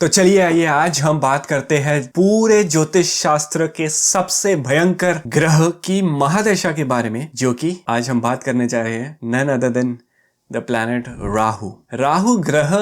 तो चलिए आइए आज हम बात करते हैं पूरे ज्योतिष शास्त्र के सबसे भयंकर ग्रह की महादशा के बारे में, जो कि आज हम बात करने जा रहे हैं none other than the planet Rahu. Rahu ग्रह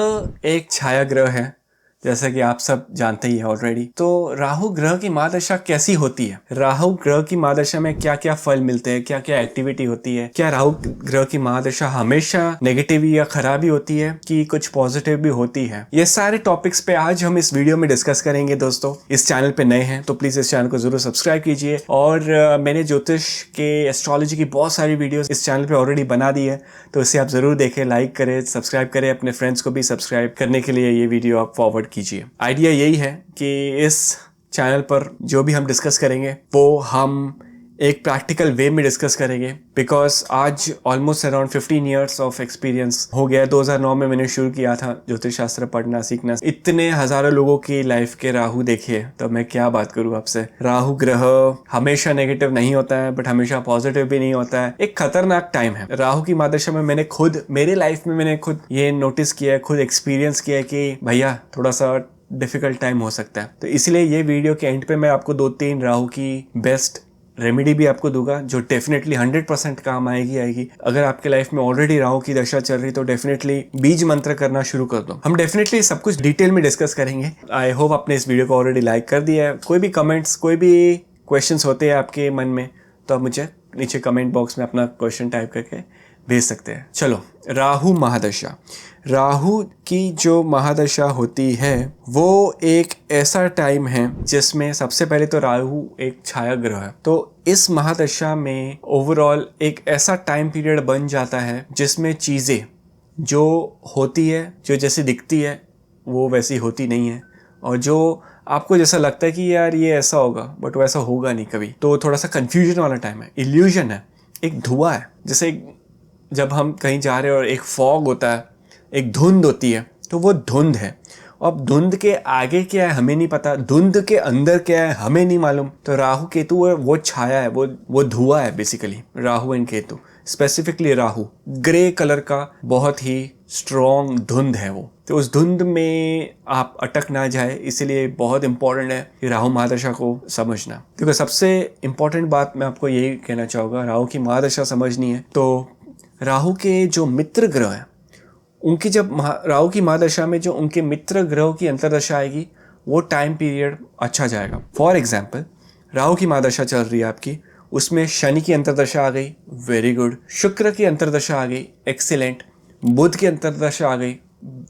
एक छाया ग्रह है, जैसा कि आप सब जानते ही हैं ऑलरेडी। तो राहु ग्रह की महादशा कैसी होती है, राहु ग्रह की महादशा में क्या क्या फल मिलते हैं, क्या क्या एक्टिविटी होती है, क्या राहु ग्रह की महादशा हमेशा नेगेटिव या खराब ही होती है कि कुछ पॉजिटिव भी होती है, ये सारे टॉपिक्स पे आज हम इस वीडियो में डिस्कस करेंगे। दोस्तों, इस चैनल पे नए हैं तो प्लीज इस चैनल को जरूर सब्सक्राइब कीजिए। और मैंने ज्योतिष के एस्ट्रोलॉजी की बहुत सारी वीडियोस इस चैनल पे ऑलरेडी बना दी है, तो इसे आप जरूर देखें, लाइक करें, सब्सक्राइब करें, अपने फ्रेंड्स को भी सब्सक्राइब करने के लिए ये वीडियो आप फॉरवर्ड कीजिए। आइडिया यही है कि इस चैनल पर जो भी हम डिस्कस करेंगे वो हम एक प्रैक्टिकल वे में डिस्कस करेंगे, बिकॉज आज almost around 15 years of experience हो गया। 2009 में मैंने शुरू किया था ज्योतिष शास्त्र पढ़ना सीखना। इतने हजारों लोगों की लाइफ के राहु देखे, तो मैं क्या बात करूं आपसे। राहु ग्रह हमेशा नेगेटिव नहीं होता है, बट हमेशा पॉजिटिव भी नहीं होता है। एक खतरनाक टाइम है राहु की महादशा में। मैंने खुद मेरे लाइफ में मैंने खुद ये नोटिस किया है, खुद एक्सपीरियंस किया है कि भैया थोड़ा सा डिफिकल्ट टाइम हो सकता है। तो इसलिए ये वीडियो के एंड पे मैं आपको 2-3 राहु की बेस्ट रेमेडी भी आपको दूंगा, जो डेफिनेटली 100% काम आएगी। अगर आपके लाइफ में ऑलरेडी राहु की दशा चल रही तो डेफिनेटली बीज मंत्र करना शुरू कर दो। हम डेफिनेटली सब कुछ डिटेल में डिस्कस करेंगे। आई होप आपने इस वीडियो को ऑलरेडी लाइक कर दिया है। कोई भी कमेंट्स, कोई भी क्वेश्चंस होते हैं आपके मन में, तो आप मुझे नीचे कमेंट बॉक्स में अपना क्वेश्चन टाइप करके भेज सकते हैं। चलो, राहु महादशा। राहु की जो महादशा होती है वो एक ऐसा टाइम है जिसमें सबसे पहले तो राहु एक छाया ग्रह है। तो इस महादशा में ओवरऑल एक ऐसा टाइम पीरियड बन जाता है जिसमें चीज़ें जो होती है, जो जैसी दिखती है वो वैसी होती नहीं है, और जो आपको जैसा लगता है कि यार ये ऐसा होगा बट वैसा होगा नहीं कभी। तो थोड़ा सा कंफ्यूजन वाला टाइम है, इल्यूजन है, एक धुआं है। जैसे जब हम कहीं जा रहे हैं और एक फॉग होता है, एक धुंध होती है, तो वो धुंध है। अब धुंध के आगे क्या है हमें नहीं पता, धुंध के अंदर क्या है हमें नहीं मालूम। तो राहु केतु है, वो छाया है, वो धुआं है basically. Rahu and Ketu, specifically Rahu grey colour का बहुत ही स्ट्रॉन्ग धुंध है वो। तो उस धुंध में आप अटक ना जाए, इसलिए बहुत इंपॉर्टेंट है कि राहु महादशा को समझना। क्योंकि सबसे इंपॉर्टेंट बात मैं आपको यही कहना चाहूँगा, राहु की महादशा समझनी है तो राहु के जो मित्र ग्रह हैं उनकी जब राहु की महादशा में जो उनके मित्र ग्रहों की अंतर्दशा आएगी वो टाइम पीरियड अच्छा जाएगा। फॉर एग्जाम्पल, राहु की महादशा चल रही है आपकी, उसमें शनि की अंतर्दशा आ गई, वेरी गुड। शुक्र की अंतर्दशा आ गई, एक्सीलेंट। बुध की अंतर्दशा आ गई,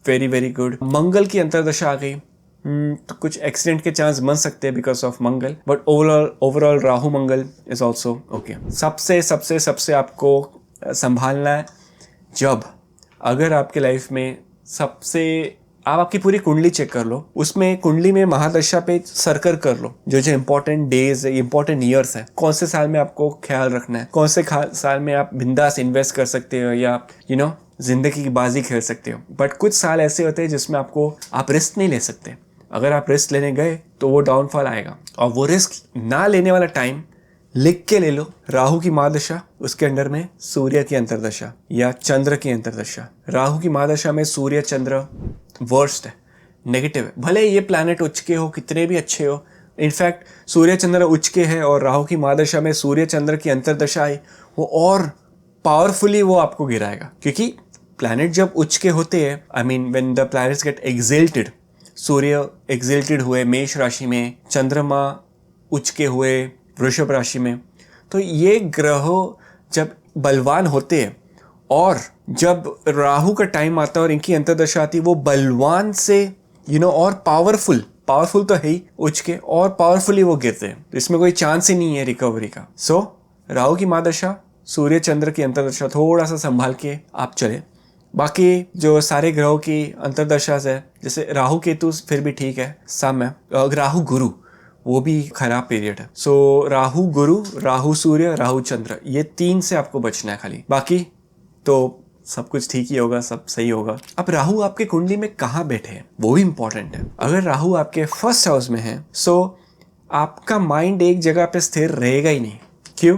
वेरी वेरी गुड। मंगल की अंतर्दशा आ गई, तो कुछ एक्सीडेंट के चांस बन सकते हैं because of Mangal, but overall Rahu Mangal is also okay. सबसे सबसे सबसे आपको संभालना है, जब अगर आपके लाइफ में सबसे आप आपकी पूरी कुंडली चेक कर लो, उसमें कुंडली में महादशा पे सर्कल कर लो जो जो इंपॉर्टेंट डेज है, इंपॉर्टेंट ईयर्स है, कौन से साल में आपको ख्याल रखना है, कौन से साल में आप बिंदास इन्वेस्ट कर सकते हो या जिंदगी की बाजी खेल सकते हो। बट कुछ साल ऐसे होते हैं जिसमें आप रिस्क नहीं ले सकते। अगर आप रिस्क लेने गए तो वो डाउनफॉल आएगा, और वो रिस्क ना लेने वाला टाइम लिख के ले लो। राहु की महादशा, उसके अंडर में सूर्य की अंतर्दशा या चंद्र की अंतर्दशा। राहु की महादशा में सूर्य चंद्र वर्स्ट है, नेगेटिव है। भले ये प्लैनेट उच्च के हो, कितने भी अच्छे हो, इनफैक्ट सूर्य चंद्र उच्च के है और राहु की महादशा में सूर्य चंद्र की अंतर्दशा आई, वो और पावरफुली वो आपको गिराएगा। क्योंकि प्लैनेट जब उच्च के होते हैं, I mean when the planets get exalted, Surya exalted हुए मेष राशि में, चंद्रमा उच्च के हुए वृषभ राशि में, तो ये ग्रह जब बलवान होते हैं और जब राहु का टाइम आता है और इनकी अंतर्दशा आती है, वो बलवान से और पावरफुल तो है ही उच्च के, और पावरफुली वो गिरते हैं। तो इसमें कोई चांस ही नहीं है रिकवरी का। सो राहु की महादशा, सूर्य चंद्र की अंतर्दशा थोड़ा सा संभाल के आप चले। बाकी जो सारे ग्रहों की अंतर्दशा है, जैसे राहु केतु फिर भी ठीक है, सम है। राहु गुरु वो भी खराब पीरियड है। सो राहु गुरु, राहु सूर्य, राहु चंद्र, ये 3 से आपको बचना है खाली। बाकी तो सब कुछ ठीक ही होगा, सब सही होगा। अब राहु आपके कुंडली में कहाँ बैठे हैं वो भी इंपॉर्टेंट है। अगर राहु आपके फर्स्ट हाउस में है, सो आपका माइंड एक जगह पे स्थिर रहेगा ही नहीं। क्यों?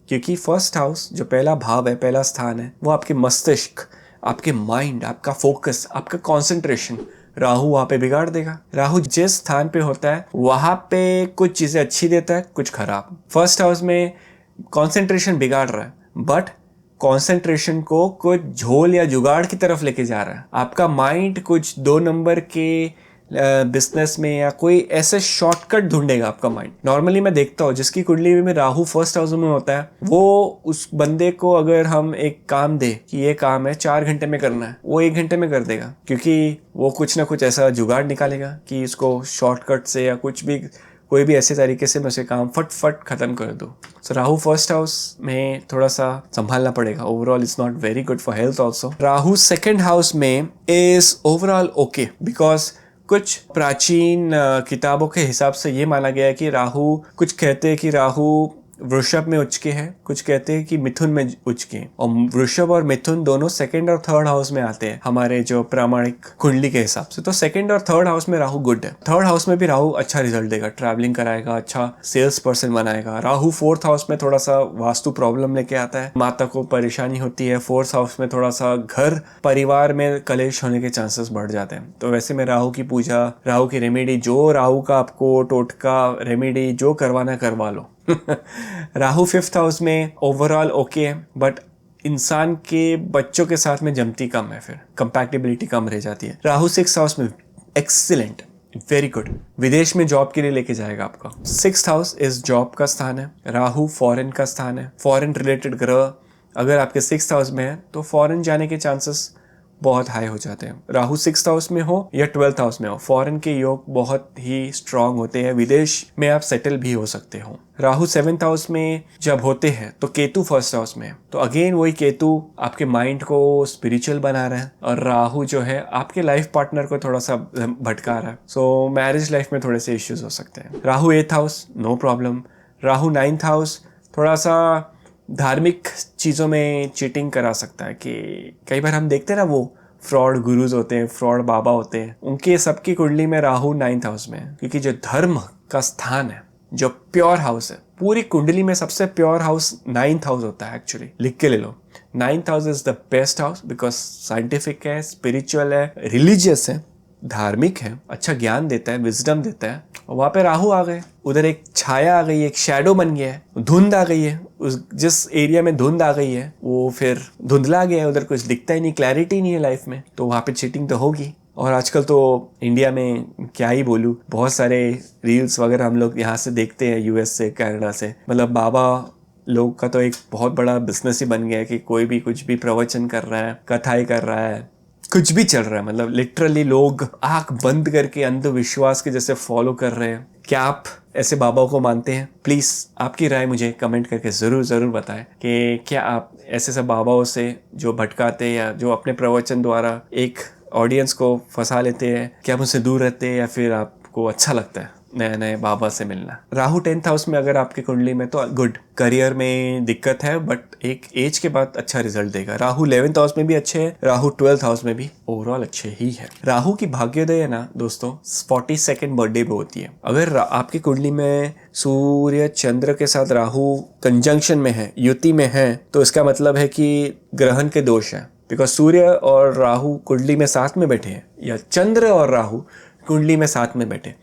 क्योंकि फर्स्ट हाउस जो पहला भाव है, पहला स्थान है, वो आपके मस्तिष्क, आपके माइंड, आपका फोकस, आपका कॉन्सेंट्रेशन, राहु वहां पे बिगाड़ देगा। राहु जिस स्थान पे होता है वहां पे कुछ चीजें अच्छी देता है, कुछ खराब। फर्स्ट हाउस में कंसंट्रेशन बिगाड़ रहा है, बट कंसंट्रेशन को कुछ झोल या जुगाड़ की तरफ लेके जा रहा है। आपका माइंड कुछ 2 नंबर के बिजनेस में या कोई ऐसे शॉर्टकट ढूंढेगा आपका माइंड। नॉर्मली मैं देखता हूँ जिसकी कुंडली में राहु फर्स्ट हाउस में होता है, वो उस बंदे को अगर हम एक काम दे कि ये काम है 4 घंटे में करना है, वो 1 घंटे में कर देगा, क्योंकि वो कुछ ना कुछ ऐसा जुगाड़ निकालेगा कि इसको शॉर्टकट से या कुछ भी कोई भी ऐसे तरीके से मैं उसे काम फट खत्म कर दूँ। सो राहु फर्स्ट हाउस में थोड़ा सा संभालना पड़ेगा। Overall it's not very good for health also. Rahu second house में इज ओवरऑल ओके, बिकॉज कुछ प्राचीन किताबों के हिसाब से ये माना गया है कि राहु, कुछ कहते हैं कि राहु वृषभ में उच्च के हैं, कुछ कहते हैं कि मिथुन में उच्च के हैं, और वृषभ और मिथुन दोनों सेकंड और थर्ड हाउस में आते हैं हमारे जो प्रामाणिक कुंडली के हिसाब से। तो सेकंड और थर्ड हाउस में राहु गुड है। थर्ड हाउस में भी राहु अच्छा रिजल्ट देगा, ट्रैवलिंग कराएगा, अच्छा सेल्स पर्सन बनाएगा। राहु फोर्थ हाउस में थोड़ा सा वास्तु प्रॉब्लम लेके आता है, माता को परेशानी होती है। फोर्थ हाउस में थोड़ा सा घर परिवार में कलेश होने के चांसेस बढ़ जाते हैं। तो वैसे में राहु की पूजा, राहु की रेमेडी, जो राहु का आपको टोटका रेमेडी जो करवाना करवा लो। राहु फिफ्थ हाउस में ओवरऑल ओके है, बट इंसान के बच्चों के साथ में जमती कम है, फिर कंपैटिबिलिटी कम रह जाती है। राहु सिक्स्थ हाउस में एक्सीलेंट, वेरी गुड, विदेश में जॉब के लिए लेके जाएगा आपका। सिक्स्थ हाउस इस जॉब का स्थान है। राहु फॉरेन का स्थान है। फॉरेन रिलेटेड ग्रह अगर आपके सिक्स्थ हाउस में है तो फॉरेन जाने के चांसेस बहुत हाई हो जाते हैं। राहु सिक्स्थ हाउस में हो या 12th हाउस में हो, फॉरेन के योग बहुत ही स्ट्रांग होते हैं, विदेश में आप सेटल भी हो सकते हो। राहु 7th हाउस में जब होते हैं तो केतु फर्स्ट हाउस में, तो अगेन वही केतु आपके माइंड को स्पिरिचुअल बना रहा है, और राहु जो है आपके लाइफ पार्टनर को थोड़ा सा भटका रहा है। सो मैरिज लाइफ में थोड़े से इश्यूज हो सकते हैं। Rahu 8th house no problem. Rahu 9th house थोड़ा सा धार्मिक चीज़ों में चीटिंग करा सकता है, कि कई बार हम देखते हैं ना वो फ्रॉड गुरुज होते हैं, फ्रॉड बाबा होते हैं, उनके सबकी कुंडली में राहु 9th हाउस में है, क्योंकि जो धर्म का स्थान है, जो प्योर हाउस है, पूरी कुंडली में सबसे प्योर हाउस 9th हाउस होता है। एक्चुअली लिख के ले लो, 9th house is the best house, because scientific है, स्पिरिचुअल है, रिलीजियस है, धार्मिक है, अच्छा ज्ञान देता है, विजडम देता है। और वहां पे राहु आ गए, उधर एक छाया आ गई है, एक शैडो बन गया है, धुंध आ गई है। उस जिस एरिया में धुंध आ गई है वो फिर धुंधला गया है, उधर कुछ दिखता ही नहीं, क्लैरिटी नहीं है लाइफ में, तो वहां पे चीटिंग तो होगी। और आजकल तो इंडिया में क्या ही बोलूं, बहुत सारे रील्स वगैरह हम लोग यहाँ से देखते हैं, यूएस से, कनाडा से। मतलब बाबा लोग का तो एक बहुत बड़ा बिजनेस ही बन गया है कि कोई भी कुछ भी प्रवचन कर रहा है, कथाएं कर रहा है, कुछ भी चल रहा है। मतलब लिटरली लोग आंख बंद करके अंधविश्वास के जैसे फॉलो कर रहे हैं। क्या आप ऐसे बाबाओं को मानते हैं? प्लीज आपकी राय मुझे कमेंट करके जरूर बताएं कि क्या आप ऐसे सब बाबाओं से जो भटकाते हैं या जो अपने प्रवचन द्वारा एक ऑडियंस को फंसा लेते हैं, क्या आप उनसे दूर रहते हैं या फिर आपको अच्छा लगता है नए नए बाबा से मिलना? राहु 10th हाउस में अगर आपकी कुंडली में तो गुड, करियर में दिक्कत है बट एक एज के बाद अच्छा रिजल्ट देगा। राहु 11th हाउस में भी अच्छे है, राहु 12th हाउस में भी ओवरऑल अच्छे ही है। राहु की भाग्योदय है ना दोस्तों 42nd बर्थडे पे होती है। अगर आपकी कुंडली में सूर्य चंद्र के साथ राहु कंजंक्शन में है, युति में है, तो इसका मतलब है कि ग्रहण के दोष है। बिकॉज सूर्य और राहु कुंडली में साथ में बैठे हैं, या चंद्र और राहु कुंडली में साथ में बैठे।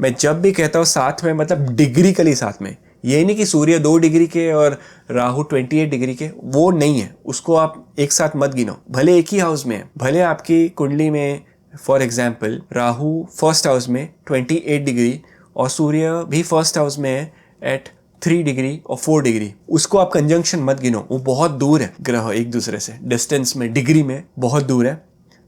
मैं जब भी कहता हूँ साथ में, मतलब डिग्रीकली साथ में, ये नहीं कि सूर्य 2 डिग्री के और राहु 28 डिग्री के, वो नहीं है। उसको आप एक साथ मत गिनो, भले एक ही हाउस में है, भले आपकी कुंडली में for example Rahu first house में 28 डिग्री और सूर्य भी फर्स्ट हाउस में है एट 3 डिग्री और 4 डिग्री, उसको आप कंजंक्शन मत गिनो। वो बहुत दूर है ग्रह एक दूसरे से, डिस्टेंस में, डिग्री में बहुत दूर है।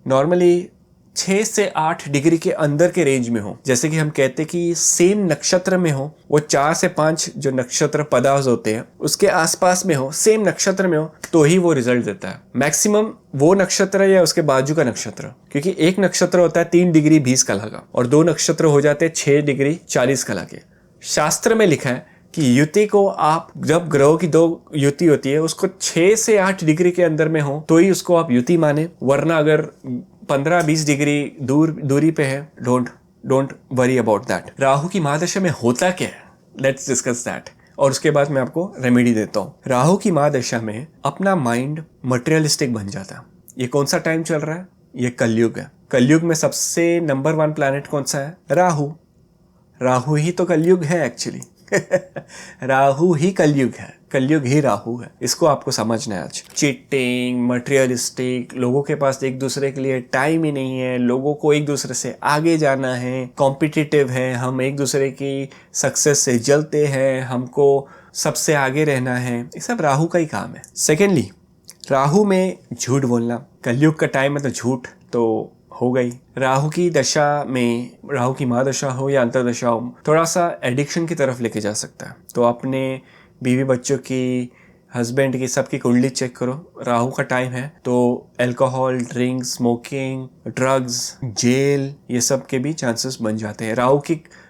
नॉर्मली 6 से 8 डिग्री के अंदर के रेंज में हो, जैसे कि हम कहते हैं कि सेम नक्षत्र में हो, वो 4 से 5 जो नक्षत्र पदार्थ होते हैं उसके आसपास में हो, सेम नक्षत्र में हो, तो ही वो रिजल्ट देता है। मैक्सिमम वो नक्षत्र या उसके बाजू का नक्षत्र, क्योंकि एक नक्षत्र होता है 3 डिग्री 20 कला का और 2 नक्षत्र हो जाते हैं 6 डिग्री 40 कला के। शास्त्र में लिखा है कि युति को आप, जब ग्रहों की 2 युति होती है, उसको 6 से 8 डिग्री के अंदर में हो तो ही उसको आप युति माने, वरना अगर 15-20 डिग्री दूरी पे है, don't worry about that. Rahu की महादशा में होता क्या है, लेट्स डिस्कस दैट, और उसके बाद मैं आपको रेमेडी देता हूँ। राहु की महादशा में अपना माइंड मटेरियलिस्टिक बन जाता है। ये कौन सा टाइम चल रहा है? ये कलयुग है। कलयुग में सबसे नंबर 1 प्लैनेट कौन सा है? राहु। राहु ही तो कलयुग है एक्चुअली। राहु ही कलयुग है, कलयुग ही राहु है। इसको आपको समझना है आज। चीटिंग, मटेरियलिस्टिक, लोगों के पास एक दूसरे के लिए टाइम ही नहीं है, लोगों को एक दूसरे से आगे जाना है, कॉम्पिटिटिव है, हम एक दूसरे की सक्सेस से जलते हैं, हमको सबसे आगे रहना है, ये सब राहु का ही काम है। सेकेंडली, राहु में झूठ बोलना। कलयुग का टाइम है तो झूठ तो हो गई। राहु की दशा में, राहु की महादशा हो या अंतरदशा हो, थोड़ा सा एडिक्शन की तरफ लेके जा सकता है। तो अपने बीवी बच्चों की, हस्बैंड की, सबकी कुंडली चेक करो। राहु का टाइम है तो alcohol, drink, smoking, drugs, jail, ये सब के भी चांसेस बन जाते हैं।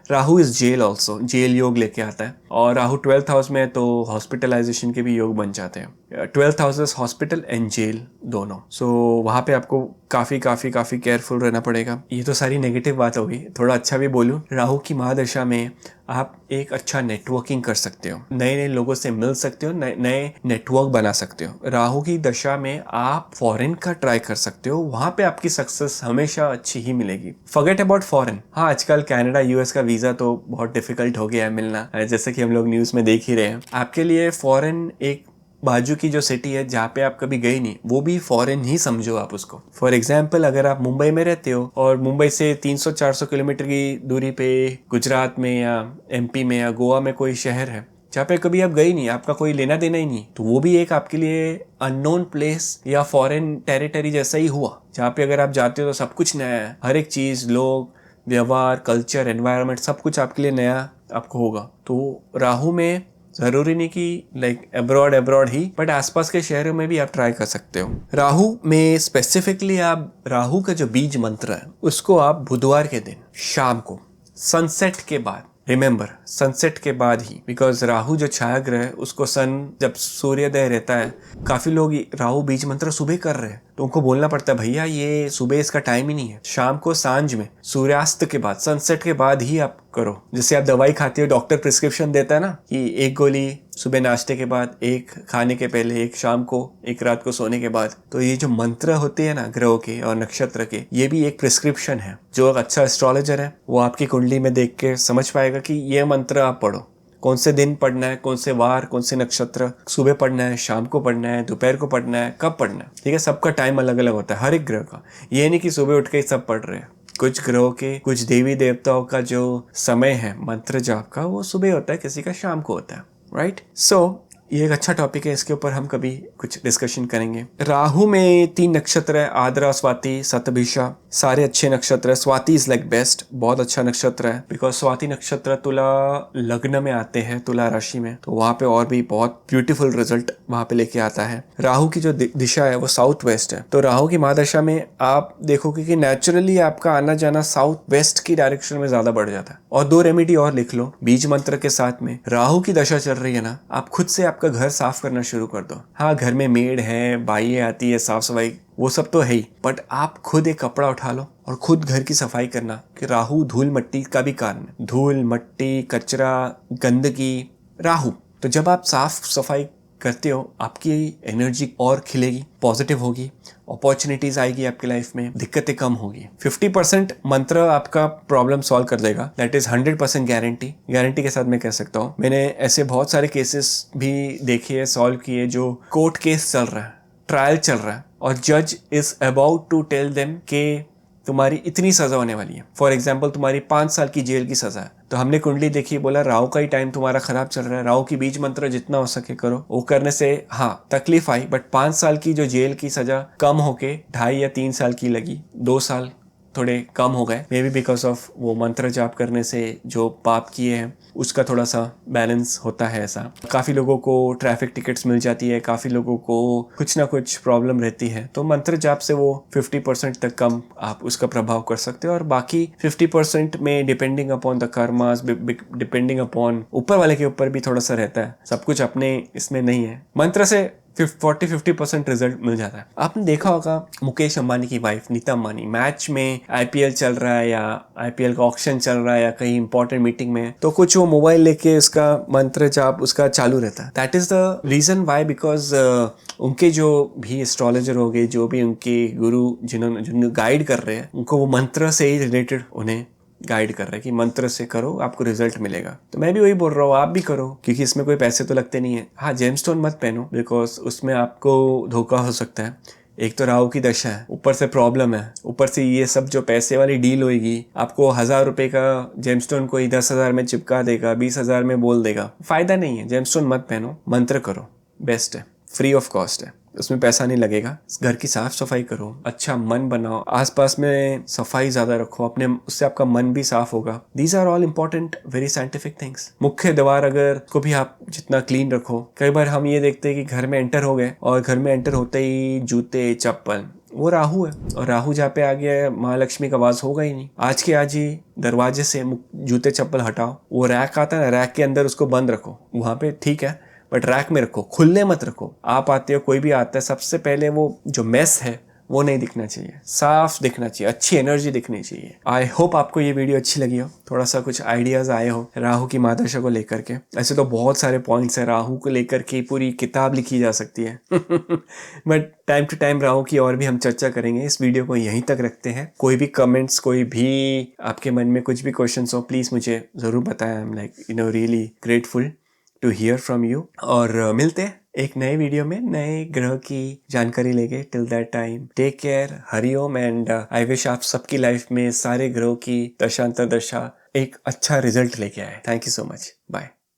Rahu is jail also, jail योग लेके आता है। और राहु 12th हाउस में है तो हॉस्पिटलाइजेशन के भी योग बन जाते हैं। 12th house hospital and jail दोनों। सो वहाँ पे आपको काफ़ी केयरफुल रहना पड़ेगा। ये तो सारी नेगेटिव बात होगी, थोड़ा अच्छा भी बोलूँ। राहु की महादशा में आप एक अच्छा नेटवर्किंग कर सकते हो, नए नए लोगों से मिल सकते हो, नए नेटवर्क बना सकते हो। राहु की दशा में आप फॉरेन का ट्राई कर सकते हो, वहाँ पे आपकी सक्सेस हमेशा अच्छी ही मिलेगी। Forget about foreign. हाँ, आजकल कनाडा, यूएस का वीज़ा तो बहुत डिफिकल्ट हो गया है मिलना, जैसे कि हम लोग न्यूज़ में देख ही रहे हैं। आपके लिए फॉरेन एक बाजू की जो सिटी है जहाँ पे आप कभी गए नहीं, वो भी फॉरेन ही समझो आप उसको। फॉर एग्जाम्पल, अगर आप मुंबई में रहते हो और मुंबई से 300-400 किलोमीटर की दूरी पे गुजरात में या एमपी में या गोवा में कोई शहर है जहाँ पे कभी आप गए नहीं, आपका कोई लेना देना ही नहीं, तो वो भी एक आपके लिए अननोन प्लेस या फॉरेन टेरिटरी जैसा ही हुआ, जहाँ पे अगर आप जाते हो तो सब कुछ नया है। हर एक चीज़, लोग, व्यवहार, कल्चर, एनवायरनमेंट, सब कुछ आपके लिए नया आपको होगा। तो राहु में जरूरी नहीं कि लाइक अब्रॉड ही, बट आसपास के शहरों में भी आप ट्राई कर सकते हो। राहु में स्पेसिफिकली आप राहु का जो बीज मंत्र है उसको आप बुधवार के दिन शाम को सनसेट के बाद, रिमेंबर सनसेट के बाद ही, बिकॉज राहु जो छाया ग्रह है उसको सन जब सूर्योदय रहता है, काफी लोग राहु बीज मंत्र सुबह कर रहे हैं तो उनको बोलना पड़ता है भैया ये सुबह इसका टाइम ही नहीं है, शाम को, सांझ में, सूर्यास्त के बाद, सनसेट के बाद ही आप करो। जैसे आप दवाई खाते हो, डॉक्टर प्रिस्क्रिप्शन देता है ना कि एक गोली सुबह नाश्ते के बाद, एक खाने के पहले, एक शाम को, एक रात को सोने के बाद। तो ये जो मंत्र होते हैं ना ग्रहों के और नक्षत्र के, ये भी एक प्रिस्क्रिप्शन है। जो एक अच्छा एस्ट्रोलॉजर है वो आपकी कुंडली में देख के समझ पाएगा कि ये मंत्र आप पढ़ो, कौन से दिन पढ़ना है, कौन से वार, कौन से नक्षत्र, सुबह पढ़ना है, शाम को पढ़ना है, दोपहर को पढ़ना है, कब पढ़ना है। ठीक है, सबका टाइम अलग अलग होता है हर एक ग्रह का। ये नहीं कि सुबह उठ के ही सब पढ़ रहे हैं। कुछ ग्रहों के, कुछ देवी देवताओं का जो समय है मंत्र जाप का, वो सुबह होता है, किसी का शाम को होता है, राइट। सो ये एक अच्छा टॉपिक है, इसके ऊपर हम कभी कुछ डिस्कशन करेंगे। राहु में 3 नक्षत्र है, आद्रा, स्वाति, शतभिषा, सारे अच्छे नक्षत्र है। स्वाति इज लाइक बेस्ट, बहुत अच्छा नक्षत्र है, बिकॉज स्वाति नक्षत्र तुला लग्न में आते हैं, तुला राशि में, तो वहाँ पे और भी बहुत ब्यूटीफुल रिजल्ट वहाँ पे लेके आता है। राहु की जो दिशा है वो साउथ वेस्ट है, तो राहु की महादशा में आप देखोगे कि नेचुरली आपका आना जाना साउथ वेस्ट की डायरेक्शन में ज्यादा बढ़ जाता है। और 2 रेमेडी और लिख लो बीज मंत्र के साथ में। राहु की दशा चल रही है ना, आप खुद से आपका घर साफ करना शुरू कर दो। हाँ, घर में मेड है, बाई आती है, साफ सफाई वो सब तो है ही, बट आप खुद एक कपड़ा उठा लो और खुद घर की सफाई करना। कि राहु धूल मिट्टी का भी कारण है, धूल मिट्टी, कचरा, गंदगी, राहु। तो जब आप साफ सफाई करते हो आपकी एनर्जी और खिलेगी, पॉजिटिव होगी, अपॉर्चुनिटीज आएगी आपकी लाइफ में, दिक्कतें कम होगी। 50% मंत्र आपका प्रॉब्लम सॉल्व कर देगा, दैट इज 100% गारंटी के साथ मैं कह सकता हूँ। मैंने ऐसे बहुत सारे केसेस भी देखे, सॉल्व किए, जो कोर्ट केस चल रहा है, ट्रायल चल रहा है और जज is about to tell them कि तुम्हारी इतनी सजा होने वाली है। फॉर एग्जाम्पल, तुम्हारी 5 साल की जेल की सजा है, तो हमने कुंडली देखी, बोला राहु का ही टाइम तुम्हारा खराब चल रहा है, राहु की बीज मंत्र जितना हो सके करो। वो करने से हाँ तकलीफ आई, बट 5 साल की जो जेल की सजा कम होके 2.5 या 3 साल की लगी, 2 साल थोड़े कम हो गए, मे बी बिकॉज ऑफ वो मंत्र जाप करने से जो पाप किए हैं उसका थोड़ा सा बैलेंस होता है। ऐसा काफ़ी लोगों को ट्रैफिक टिकट्स मिल जाती है, काफ़ी लोगों को कुछ ना कुछ प्रॉब्लम रहती है, तो मंत्र जाप से वो 50% तक कम आप उसका प्रभाव कर सकते हो। और बाकी 50% में depending upon the karmas, depending upon ऊपर वाले के ऊपर भी थोड़ा सा रहता है, सब कुछ अपने इसमें नहीं है। मंत्र से 40-50% रिजल्ट मिल जाता है। आपने देखा होगा मुकेश अंबानी की वाइफ नीता अंबानी मैच में, आईपीएल चल रहा है या आईपीएल का ऑक्शन चल रहा है या कहीं इंपॉर्टेंट मीटिंग में, तो कुछ वो मोबाइल लेके उसका मंत्र जाप उसका चालू रहता है। That is the reason why, because उनके जो भी एस्ट्रोलॉजर हो गए, जो भी उनके गुरु जिन्होंने गाइड कर रहे हैं, उनको वो मंत्र से ही रिलेटेड उन्हें गाइड कर रहा है कि मंत्र से करो आपको रिजल्ट मिलेगा। तो मैं भी वही बोल रहा हूँ, आप भी करो, क्योंकि इसमें कोई पैसे तो लगते नहीं है। हाँ, जेमस्टोन मत पहनो, बिकॉज उसमें आपको धोखा हो सकता है। एक तो राहु की दशा है, ऊपर से प्रॉब्लम है, ऊपर से ये सब जो पैसे वाली डील होगी, आपको 1000 रुपए का जेमस्टोन कोई 10,000 में चिपका देगा, 20,000 में बोल देगा, फायदा नहीं है। जेमस्टोन मत पहनो, मंत्र करो, बेस्ट है, फ्री ऑफ कॉस्ट है, उसमें पैसा नहीं लगेगा। घर की साफ सफाई करो, अच्छा मन बनाओ, आसपास में सफाई ज्यादा रखो अपने, उससे आपका मन भी साफ होगा। These are all important very scientific things. मुख्य द्वार अगर को भी आप जितना क्लीन रखो। कई बार हम ये देखते हैं कि घर में एंटर हो गए और घर में एंटर होते ही जूते चप्पल, वो राहु है, और राहु जहाँ पे आ गया है महालक्ष्मी का वास होगा ही नहीं। आज के आज ही दरवाजे से जूते चप्पल हटाओ, वो रैक आता है ना, रैक के अंदर उसको बंद रखो, वहां पे ठीक है, बट रैक में रखो, खुले मत रखो। आप आते हो, कोई भी आता है, सबसे पहले वो जो मेस है वो नहीं दिखना चाहिए, साफ दिखना चाहिए, अच्छी एनर्जी दिखनी चाहिए। आई होप आपको ये वीडियो अच्छी लगी हो, थोड़ा सा कुछ आइडियाज आए हो राहु की महादशा को लेकर के। ऐसे तो बहुत सारे पॉइंट्स है राहु को लेकर के, पूरी किताब लिखी जा सकती है but time to time Rahu की और भी हम चर्चा करेंगे। इस वीडियो को यहीं तक रखते हैं। कोई भी कमेंट्स, कोई भी आपके मन में कुछ भी क्वेश्चन हो, प्लीज मुझे जरूर बताएं। I am really grateful to hear from you. और मिलते हैं एक नए वीडियो में नए ग्रह की जानकारी लेके। Till that time take care, Hari Om, and I wish आप सबकी लाइफ में सारे ग्रहों की दशांतर दशा एक अच्छा रिजल्ट लेके आए। Thank you so much, bye.